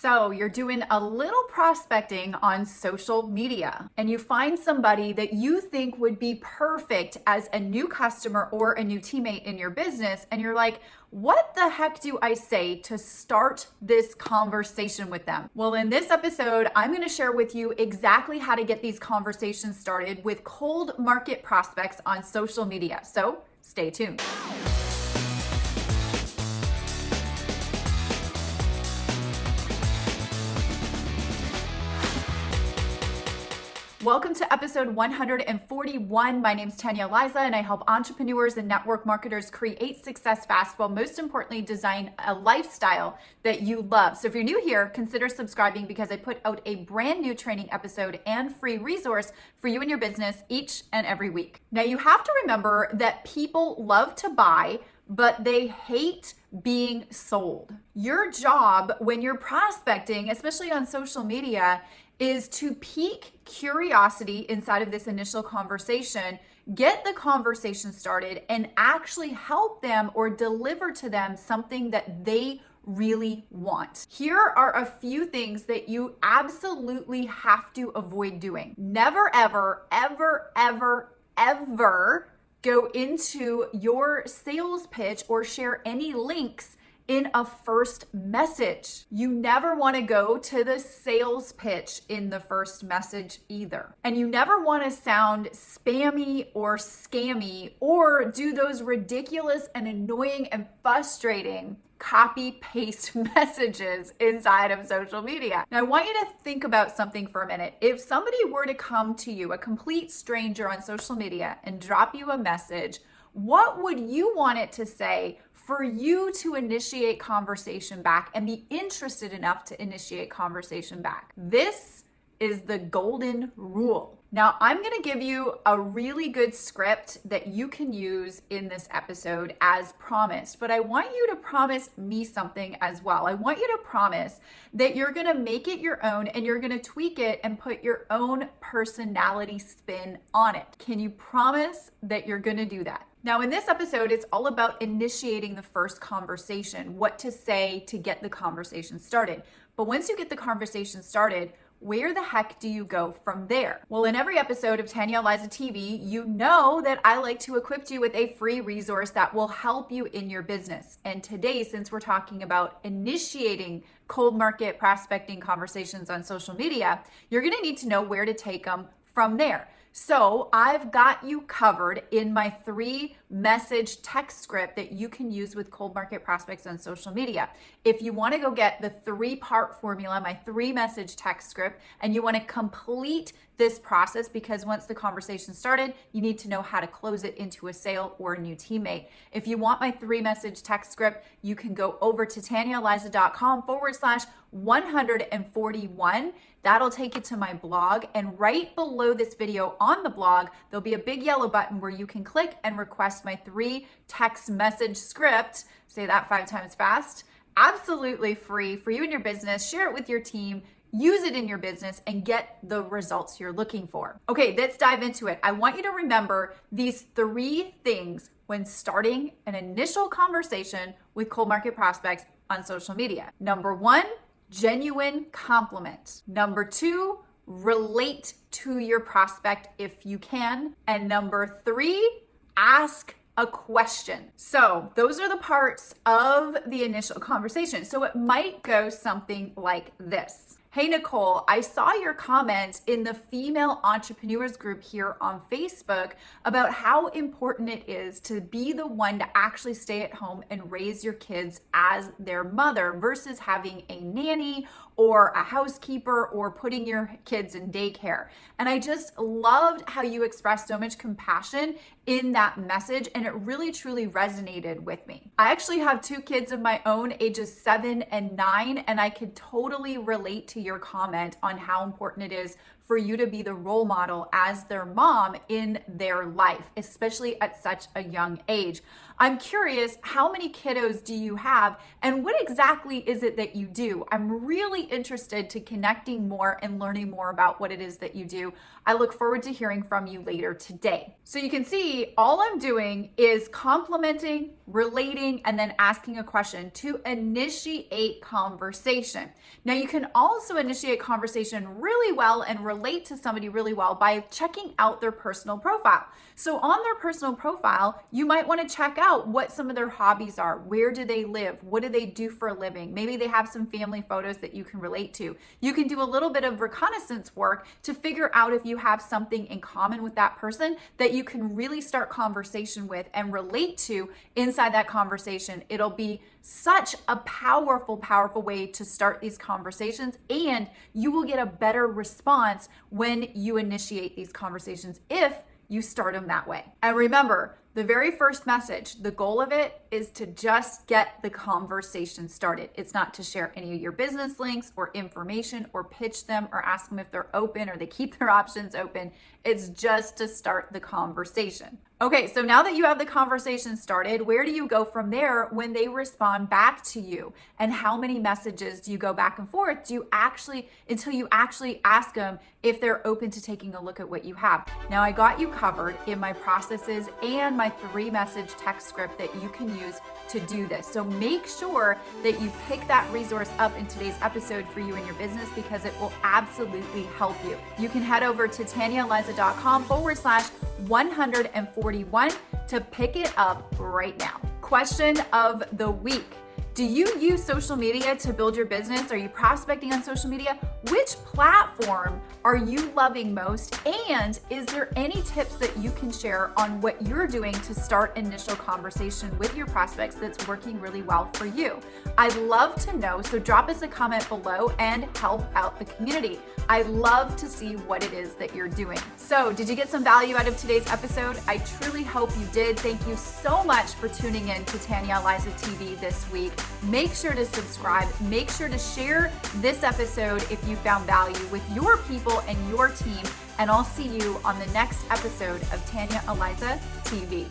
So you're doing a little prospecting on social media and you find somebody that you think would be perfect as a new customer or a new teammate in your business. And you're like, what the heck do I say to start this conversation with them? Well, in this episode, I'm going to share with you exactly how to get these conversations started with cold market prospects on social media. So stay tuned. Welcome to episode 141. My name's Tanya and I help entrepreneurs and network marketers create success fast while most importantly design a lifestyle that you love. So if you're new here, consider subscribing because I put out a brand new training episode and free resource for you and your business each and every week. Now you have to remember that people love to buy, but they hate being sold. Your job when you're prospecting, especially on social media, is to pique curiosity inside of this initial conversation, get the conversation started, and actually help them or deliver to them something that they really want. Here are a few things that you absolutely have to avoid doing. Never, ever, ever, ever, ever go into your sales pitch or share any links in a first message. You never want to go to the sales pitch in the first message either. And you never want to sound spammy or scammy or do those ridiculous and annoying and frustrating copy paste messages inside of social media. Now I want you to think about something for a minute. If somebody were to come to you, a complete stranger on social media, and drop you a message, what would you want it to say for you to initiate conversation back and be interested enough to initiate conversation back? This is the golden rule. Now, I'm going to give you a really good script that you can use in this episode as promised, but I want you to promise me something as well. I want you to promise that you're going to make it your own and you're going to tweak it and put your own personality spin on it. Can you promise that you're going to do that? Now, in this episode, it's all about initiating the first conversation, what to say to get the conversation started. But once you get the conversation started, where the heck do you go from there? Well, in every episode of Tanya Eliza TV, you know that I like to equip you with a free resource that will help you in your business. And today, since we're talking about initiating cold market prospecting conversations on social media, you're gonna need to know where to take them from there. So I've got you covered in my 3-message text script that you can use with cold market prospects on social media. If you want to go get the 3-part formula, my 3-message text script, and you want to complete this process because once the conversation started, you need to know how to close it into a sale or a new teammate. If you want my 3-message text script, you can go over to tanyaeliza.com/141. That'll take you to my blog, and right below this video on the blog, there'll be a big yellow button where you can click and request my 3 text message script. Say that 5 times fast. Absolutely free for you and your business. Share it with your team. Use it in your business and get the results you're looking for. Okay, let's dive into it. I want you to remember these 3 things when starting an initial conversation with cold market prospects on social media. Number 1, genuine compliment. Number 2, relate to your prospect if you can. And number 3, ask a question. So those are the parts of the initial conversation. So it might go something like this. Hey, Nicole, I saw your comment in the female entrepreneurs group here on Facebook about how important it is to be the one to actually stay at home and raise your kids as their mother versus having a nanny or a housekeeper or putting your kids in daycare. And I just loved how you expressed so much compassion in that message, and it really truly resonated with me. I actually have 2 kids of my own, ages 7 and 9, and I could totally relate to your comment on how important it is for you to be the role model as their mom in their life, especially at such a young age. I'm curious, how many kiddos do you have, and what exactly is it that you do? I'm really interested to connecting more and learning more about what it is that you do. I look forward to hearing from you later today. So you can see all I'm doing is complimenting, relating, and then asking a question to initiate conversation. Now you can also initiate conversation really well and relate to somebody really well by checking out their personal profile. So on their personal profile, you might want to check out what some of their hobbies are. Where do they live? What do they do for a living? Maybe they have some family photos that you can relate to. You can do a little bit of reconnaissance work to figure out if you have something in common with that person that you can really start conversation with and relate to inside that conversation. It'll be such a powerful, powerful way to start these conversations, and you will get a better response when you initiate these conversations if you start them that way. And remember, the very first message, the goal of it is to just get the conversation started. It's not to share any of your business links or information or pitch them or ask them if they're open or they keep their options open. It's just to start the conversation. Okay, so now that you have the conversation started, where do you go from there when they respond back to you? And how many messages do you go back and forth? Until you actually ask them if they're open to taking a look at what you have? Now, I got you covered in my processes and my 3-message text script that you can use to do this. So make sure that you pick that resource up in today's episode for you and your business, because it will absolutely help you. You can head over to TanyaEliza.com/141 to pick it up right now. Question of the week. Do you use social media to build your business? Are you prospecting on social media? Which platform are you loving most? And is there any tips that you can share on what you're doing to start initial conversation with your prospects that's working really well for you? I'd love to know, so drop us a comment below and help out the community. I love to see what it is that you're doing. So, did you get some value out of today's episode? I truly hope you did. Thank you so much for tuning in to Tanya Eliza TV this week. Make sure to subscribe. Make sure to share this episode if you found value with your people and your team. And I'll see you on the next episode of Tanya Eliza TV.